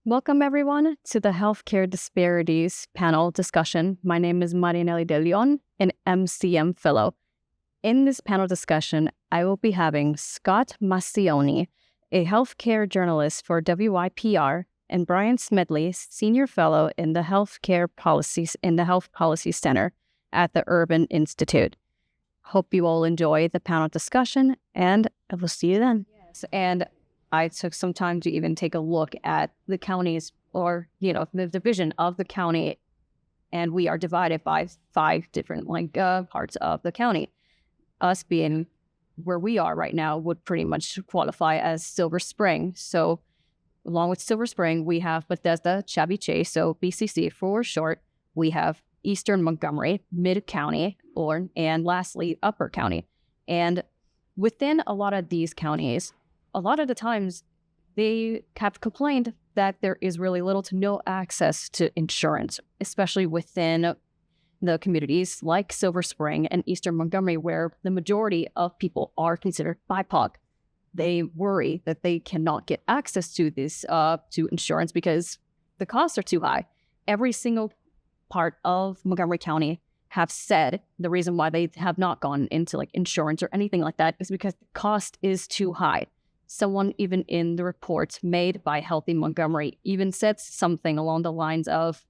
Welcome, everyone, to the Healthcare Disparities panel discussion. My name is Marianeli de Leon, an MCM fellow. In this panel discussion, I will be having Scott Maucione, a healthcare journalist for WYPR, and Brian Smedley, senior fellow in the Health Policy Center at the Urban Institute. Hope you all enjoy the panel discussion, and I will see you then. Yes, and I took some time to even take a look at the counties or, the division of the county. And we are divided by 5 different parts of the county. Us being where we are right now would pretty much qualify as Silver Spring. So along with Silver Spring, we have Bethesda, Chevy Chase, so BCC for short. We have Eastern Montgomery, Mid-County, and lastly, Upper County. And within a lot of these counties, a lot of the times they have complained that there is really little to no access to insurance, especially within the communities like Silver Spring and Eastern Montgomery, where the majority of people are considered BIPOC. They worry that they cannot get access to this to insurance because the costs are too high. Every single part of Montgomery County have said the reason why they have not gone into insurance or anything like that is because the cost is too high. Someone even in the reports made by Healthy Montgomery even said something along the lines of,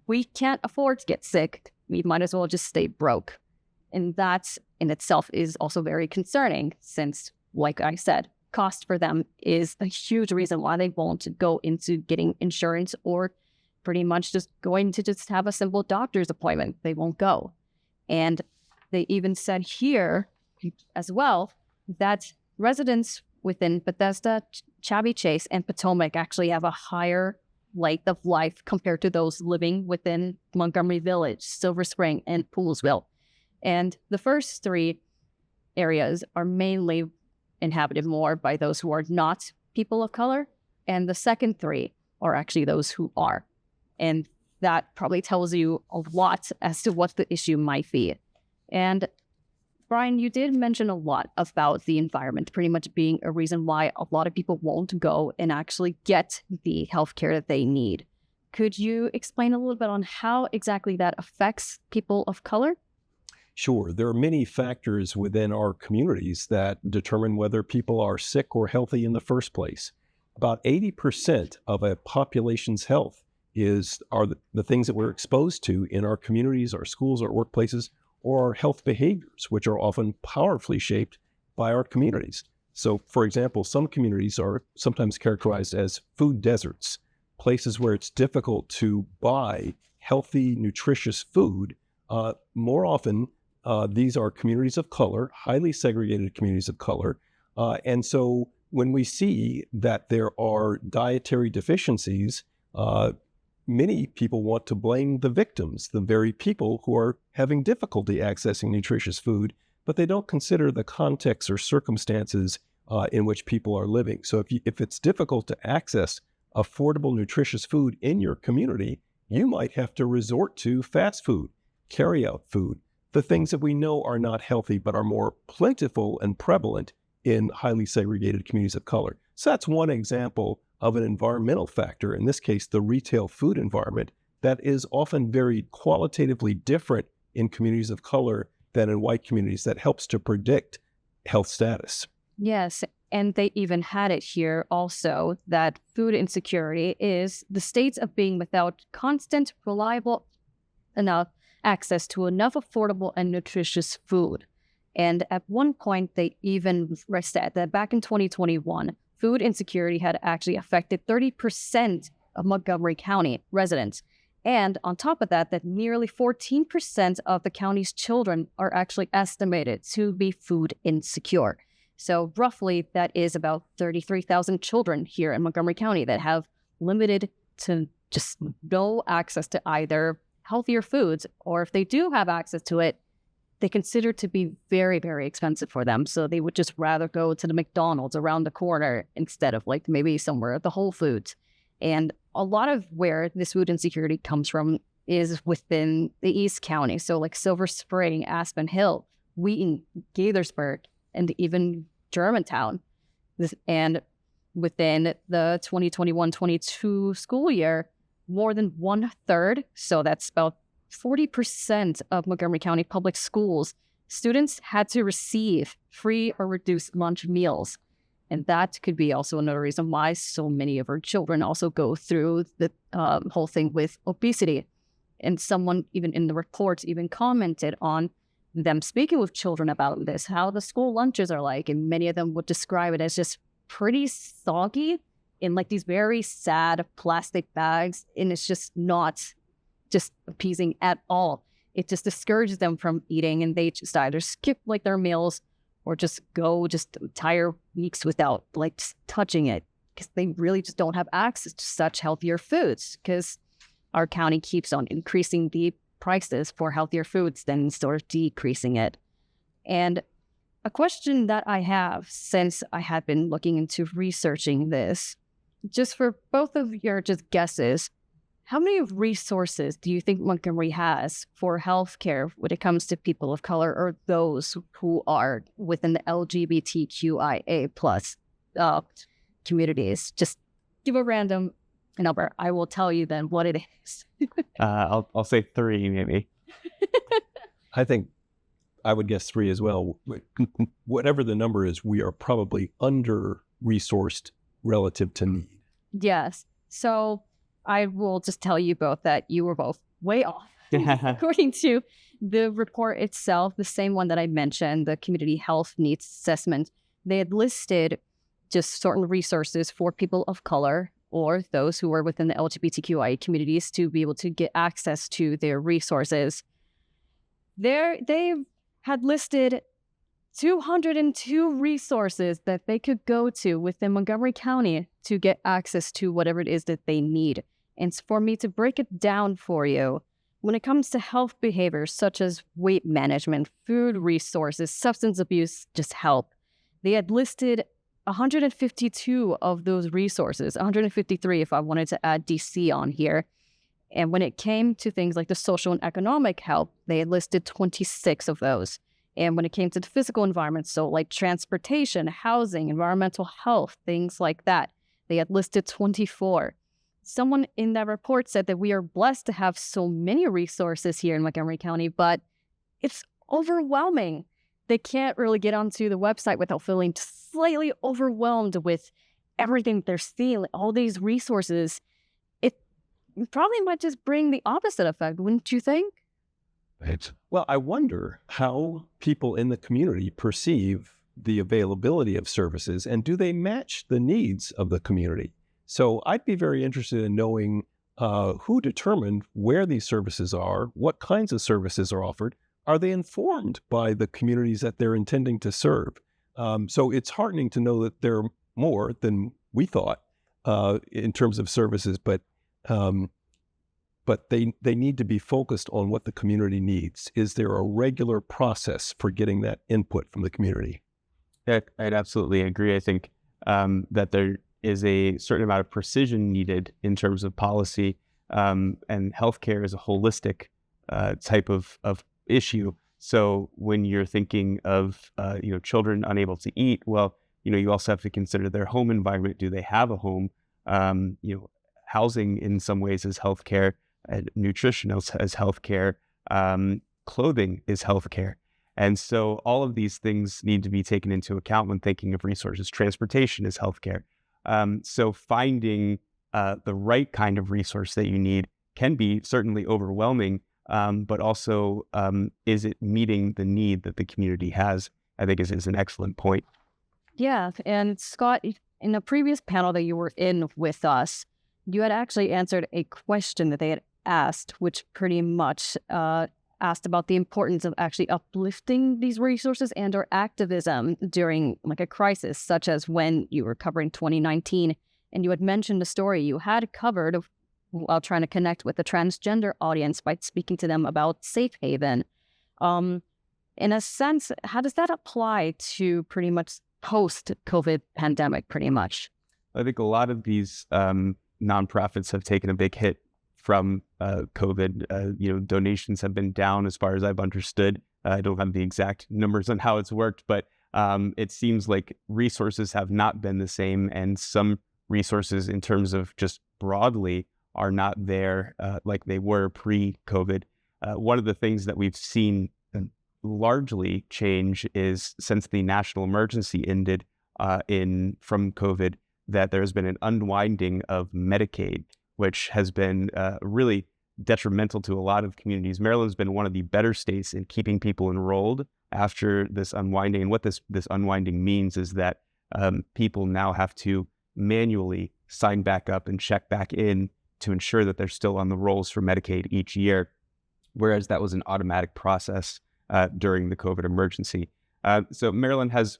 we can't afford to get sick. We might as well just stay broke. And that in itself is also very concerning since, like I said, cost for them is a huge reason why they won't go into getting insurance or pretty much just going to just have a simple doctor's appointment. They won't go. And they even said here as well that residents within Bethesda, Chevy Chase, and Potomac actually have a higher length of life compared to those living within Montgomery Village, Silver Spring, and Poolsville. And the first 3 areas are mainly inhabited more by those who are not people of color, and the second 3 are actually those who are. And that probably tells you a lot as to what the issue might be. And Brian, you did mention a lot about the environment pretty much being a reason why a lot of people won't go and actually get the healthcare that they need. Could you explain a little bit on how exactly that affects people of color? Sure. There are many factors within our communities that determine whether people are sick or healthy in the first place. About 80% of a population's health are the things that we're exposed to in our communities, our schools, our workplaces, or our health behaviors, which are often powerfully shaped by our communities. So, for example, some communities are sometimes characterized as food deserts, places where it's difficult to buy healthy, nutritious food. More often, these are communities of color, highly segregated communities of color. And so when we see that there are dietary deficiencies, many people want to blame the victims, the very people who are having difficulty accessing nutritious food, but they don't consider the context or circumstances in which people are living. So if it's difficult to access affordable, nutritious food in your community, you might have to resort to fast food, carry-out food, the things that we know are not healthy but are more plentiful and prevalent in highly segregated communities of color. So that's one example of an environmental factor, in this case, the retail food environment, that is often very qualitatively different in communities of color than in white communities, that helps to predict health status. Yes, and they even had it here also that food insecurity is the states of being without constant, reliable enough access to enough affordable and nutritious food. And at one point, they even said that back in 2021, food insecurity had actually affected 30% of Montgomery County residents. And on top of that, that nearly 14% of the county's children are actually estimated to be food insecure. So roughly, that is about 33,000 children here in Montgomery County that have limited to just no access to either healthier foods, or if they do have access to it, they consider to be very, very expensive for them. So they would just rather go to the McDonald's around the corner instead of maybe somewhere at the Whole Foods. And a lot of where this food insecurity comes from is within the East County. So Silver Spring, Aspen Hill, Wheaton, Gaithersburg, and even Germantown. And within the 2021-22 school year, more than 1/3, so that's about 40% of Montgomery County public schools, students had to receive free or reduced lunch meals. And that could be also another reason why so many of our children also go through the whole thing with obesity. And someone even in the reports even commented on them speaking with children about this, how the school lunches are like. And many of them would describe it as just pretty soggy in like these very sad plastic bags. And it's just not just appeasing at all. It just discourages them from eating, and they just either skip like their meals or just go just entire weeks without like just touching it, because they really just don't have access to such healthier foods, because our county keeps on increasing the prices for healthier foods than sort of decreasing it. And a question that I have, since I have been looking into researching this, just for both of your just guesses, how many resources do you think Montgomery has for healthcare when it comes to people of color or those who are within the LGBTQIA plus communities? Just give a random number. I will tell you then what it is. I'll say 3 maybe. I think I would guess 3 as well. Whatever the number is, we are probably under-resourced relative to need. Yes. So I will just tell you both that you were both way off. According to the report itself, the same one that I mentioned, the Community Health Needs Assessment, they had listed just certain resources for people of color or those who are within the LGBTQIA communities to be able to get access to their resources. They had listed 202 resources that they could go to within Montgomery County to get access to whatever it is that they need. And for me to break it down for you, when it comes to health behaviors such as weight management, food resources, substance abuse, just help, they had listed 152 of those resources, 153 if I wanted to add DC on here. And when it came to things like the social and economic help, they had listed 26 of those. And when it came to the physical environment, so like transportation, housing, environmental health, things like that, they had listed 24. Someone in that report said that we are blessed to have so many resources here in Montgomery County, but it's overwhelming. They can't really get onto the website without feeling slightly overwhelmed with everything they're seeing, all these resources. It probably might just bring the opposite effect, wouldn't you think? Well, I wonder how people in the community perceive the availability of services, and do they match the needs of the community? So I'd be very interested in knowing who determined where these services are, what kinds of services are offered. Are they informed by the communities that they're intending to serve? So it's heartening to know that there are more than we thought in terms of services, but they need to be focused on what the community needs. Is there a regular process for getting that input from the community? I'd absolutely agree. I think that there is a certain amount of precision needed in terms of policy, and healthcare is a holistic type of issue. So when you're thinking of children unable to eat, well, you also have to consider their home environment. Do they have a home? Housing in some ways is healthcare. Nutrition is healthcare. Clothing is healthcare. And so all of these things need to be taken into account when thinking of resources. Transportation is healthcare. So finding the right kind of resource that you need can be certainly overwhelming, but also is it meeting the need that the community has, I think is an excellent point. Yeah, and Scott, in a previous panel that you were in with us, you had actually answered a question that they had asked, which pretty much asked about the importance of actually uplifting these resources and or activism during like a crisis, such as when you were covering 2019, and you had mentioned a story you had covered while trying to connect with the transgender audience by speaking to them about Safe Haven. In a sense, how does that apply to pretty much post-COVID pandemic, pretty much? I think a lot of these nonprofits have taken a big hit from COVID. Donations have been down as far as I've understood. I don't have the exact numbers on how it's worked, but It seems like resources have not been the same, and some resources in terms of just broadly are not there like they were pre-COVID. One of the things that we've seen largely change is since the national emergency ended from COVID, that there's been an unwinding of Medicaid, which has been really detrimental to a lot of communities. Maryland's been one of the better states in keeping people enrolled after this unwinding. And what this unwinding means is that people now have to manually sign back up and check back in to ensure that they're still on the rolls for Medicaid each year, whereas that was an automatic process during the COVID emergency. So Maryland has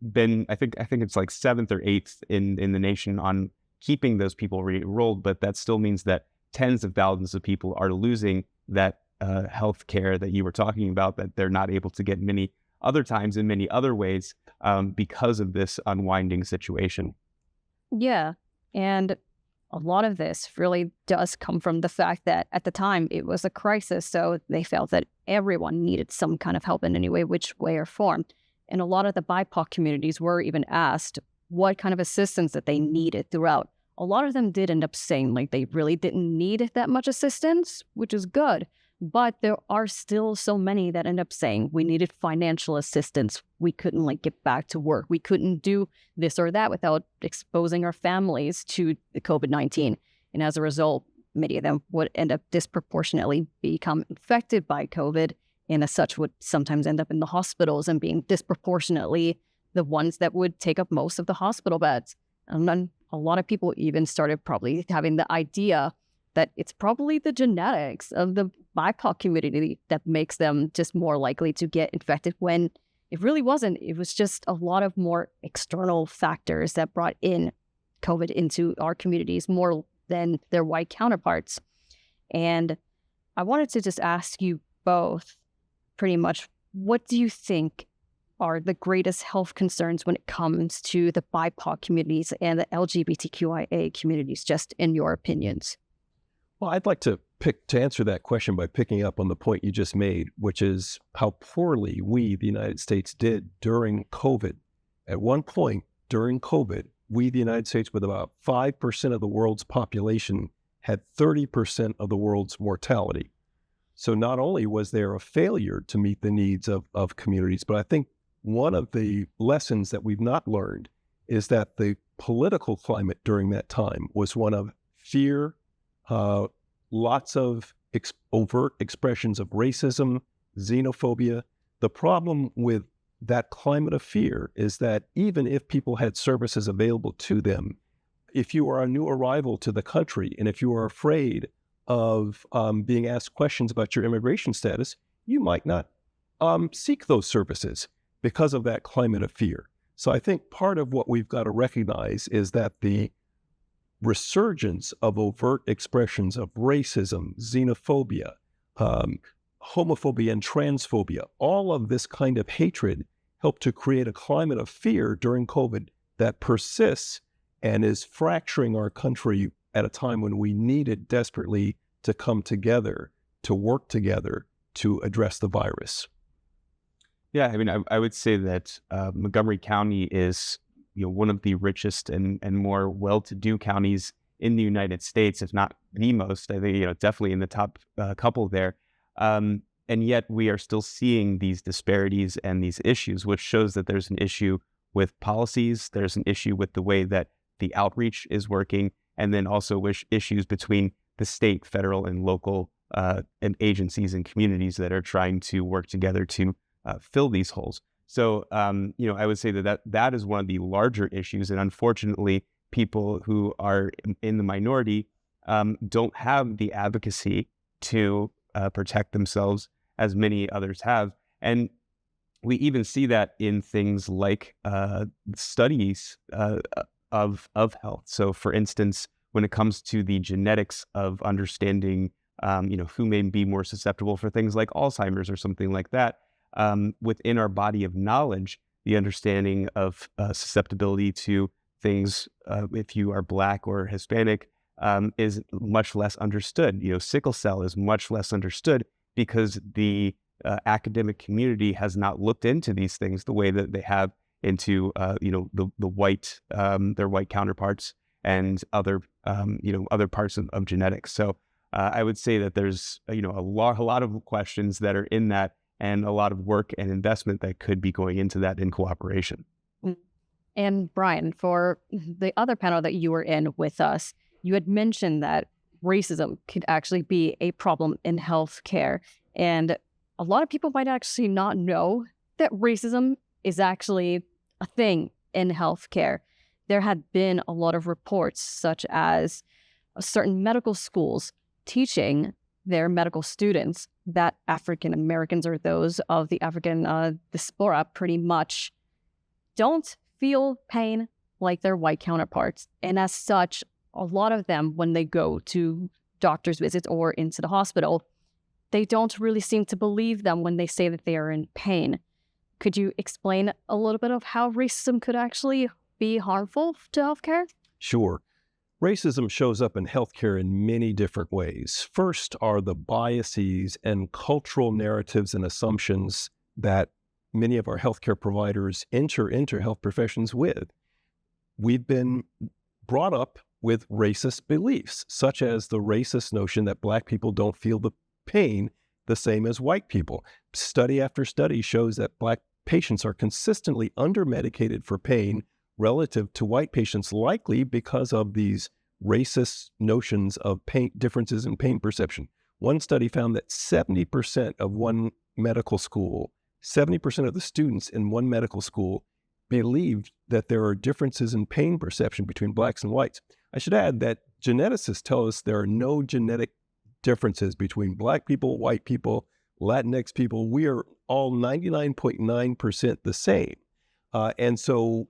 been, I think it's like 7th or 8th in the nation on keeping those people re-enrolled, but that still means that tens of thousands of people are losing that health care that you were talking about, that they're not able to get many other times in many other ways because of this unwinding situation. Yeah. And a lot of this really does come from the fact that at the time it was a crisis. So they felt that everyone needed some kind of help in any way, which way or form. And a lot of the BIPOC communities were even asked what kind of assistance that they needed throughout. A lot of them did end up saying like they really didn't need that much assistance, which is good. But there are still so many that end up saying we needed financial assistance. We couldn't like get back to work. We couldn't do this or that without exposing our families to the COVID-19. And as a result, many of them would end up disproportionately become infected by COVID, and as such would sometimes end up in the hospitals and being disproportionately the ones that would take up most of the hospital beds. And then a lot of people even started probably having the idea that it's probably the genetics of the BIPOC community that makes them just more likely to get infected, when it really wasn't. It was just a lot of more external factors that brought in COVID into our communities more than their white counterparts. And I wanted to just ask you both pretty much, what do you think are the greatest health concerns when it comes to the BIPOC communities and the LGBTQIA communities, just in your opinions? Well, I'd like to answer that question by picking up on the point you just made, which is how poorly we, the United States, did during COVID. At one point during COVID, we, the United States, with about 5% of the world's population, had 30% of the world's mortality. So not only was there a failure to meet the needs of communities, but I think one of the lessons that we've not learned is that the political climate during that time was one of fear, lots of overt expressions of racism, xenophobia. The problem with that climate of fear is that even if people had services available to them, if you are a new arrival to the country and if you are afraid of being asked questions about your immigration status, you might not seek those services because of that climate of fear. So I think part of what we've got to recognize is that the resurgence of overt expressions of racism, xenophobia, homophobia, and transphobia, all of this kind of hatred helped to create a climate of fear during COVID that persists and is fracturing our country at a time when we needed desperately to come together, to work together, to address the virus. Yeah, I mean, I would say that Montgomery County is one of the richest and more well-to-do counties in the United States, if not the most. I think, definitely in the top couple there. And yet we are still seeing these disparities and these issues, which shows that there's an issue with policies. There's an issue with the way that the outreach is working, and then also issues between the state, federal, and local and agencies and communities that are trying to work together to fill these holes. So, I would say that is one of the larger issues. And unfortunately, people who are in the minority don't have the advocacy to protect themselves as many others have. And we even see that in things like studies of health. So, for instance, when it comes to the genetics of understanding, who may be more susceptible for things like Alzheimer's or something like that, within our body of knowledge, the understanding of susceptibility to things, if you are Black or Hispanic, is much less understood. Sickle cell is much less understood because the academic community has not looked into these things the way that they have into the white their white counterparts and other other parts of genetics. So I would say that there's a lot of questions that are in that, and a lot of work and investment that could be going into that in cooperation. And Brian, for the other panel that you were in with us, you had mentioned that racism could actually be a problem in healthcare. And a lot of people might actually not know that racism is actually a thing in healthcare. There had been a lot of reports, such as certain medical schools teaching their medical students that African Americans, or those of the African diaspora, pretty much don't feel pain like their white counterparts. And as such, a lot of them, when they go to doctor's visits or into the hospital, they don't really seem to believe them when they say that they are in pain. Could you explain a little bit of how racism could actually be harmful to healthcare? Sure. Racism shows up in healthcare in many different ways. First are the biases and cultural narratives and assumptions that many of our healthcare providers enter into health professions with. We've been brought up with racist beliefs, such as the racist notion that Black people don't feel the pain the same as white people. Study after study shows that Black patients are consistently under-medicated for pain relative to white patients, likely because of these racist notions of pain, differences in pain perception. One study found that 70% of one medical school, 70% of the students in one medical school believed that there are differences in pain perception between Blacks and whites. I should add that geneticists tell us there are no genetic differences between Black people, white people, Latinx people. We are all 99.9% the same. And so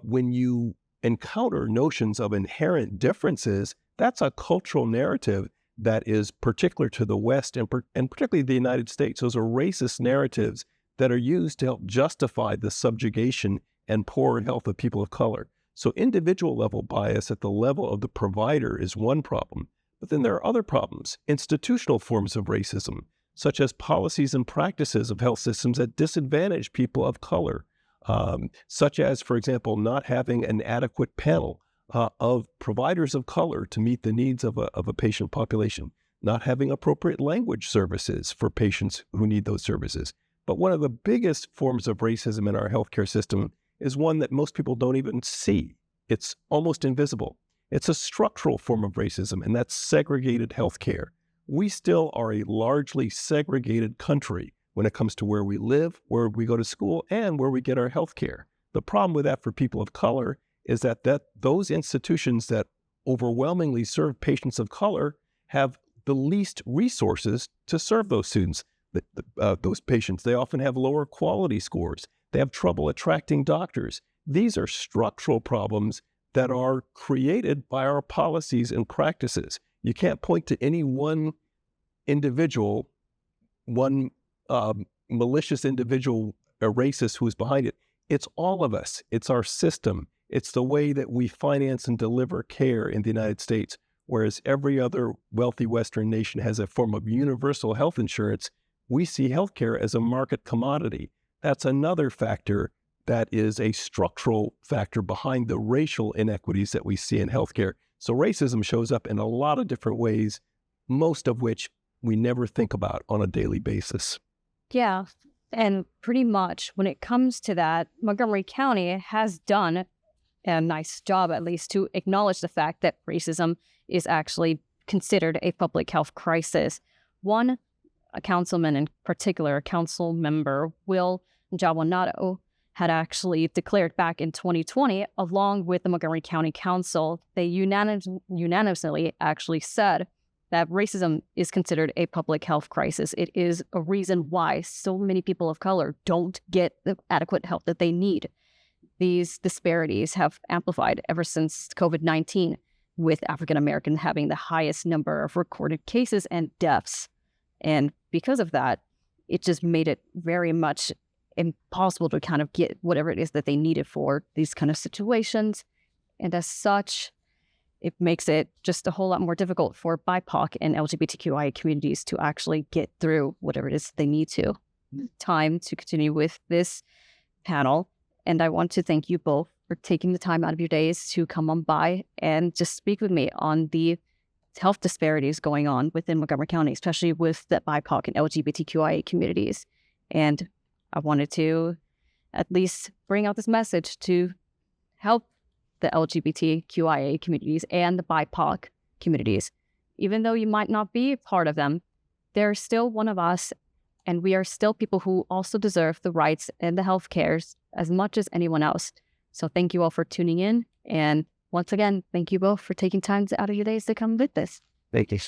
when you encounter notions of inherent differences, that's a cultural narrative that is particular to the West and particularly the United States. Those are racist narratives that are used to help justify the subjugation and poor health of people of color. So individual level bias at the level of the provider is one problem, but then there are other problems. Institutional forms of racism, such as policies and practices of health systems that disadvantage people of color, such as, for example, not having an adequate panel of providers of color to meet the needs of a patient population, not having appropriate language services for patients who need those services. But one of the biggest forms of racism in our healthcare system is one that most people don't even see. It's almost invisible. It's a structural form of racism, and that's segregated healthcare. We still are a largely segregated country when it comes to where we live, where we go to school, and where we get our healthcare. The problem with that for people of color is that those institutions that overwhelmingly serve patients of color have the least resources to serve those students, those patients. They often have lower quality scores. They have trouble attracting doctors. These are structural problems that are created by our policies and practices. You can't point to any one individual, one malicious individual, a racist who's behind it. It's all of us. It's our system. It's the way that we finance and deliver care in the United States. Whereas every other wealthy Western nation has a form of universal health insurance, we see healthcare as a market commodity. That's another factor that is a structural factor behind the racial inequities that we see in healthcare. So racism shows up in a lot of different ways, most of which we never think about on a daily basis. Yeah, and pretty much when it comes to that, Montgomery County has done a nice job, at least, to acknowledge the fact that racism is actually considered a public health crisis. A councilman in particular, council member Will Jawanato, had actually declared back in 2020, along with the Montgomery County Council, they unanimously actually said that racism is considered a public health crisis. It is a reason why so many people of color don't get the adequate help that they need. These disparities have amplified ever since COVID-19, with African Americans having the highest number of recorded cases and deaths. And because of that, it just made it very much impossible to kind of get whatever it is that they needed for these kind of situations. And as such, it makes it just a whole lot more difficult for BIPOC and LGBTQIA communities to actually get through whatever it is they need to. Time to continue with this panel. And I want to thank you both for taking the time out of your days to come on by and just speak with me on the health disparities going on within Montgomery County, especially with the BIPOC and LGBTQIA communities. And I wanted to at least bring out this message to help the LGBTQIA communities and the BIPOC communities. Even though you might not be part of them, they're still one of us, and we are still people who also deserve the rights and the health cares as much as anyone else. So thank you all for tuning in. And once again, thank you both for taking time out of your days to come with this. Thank you.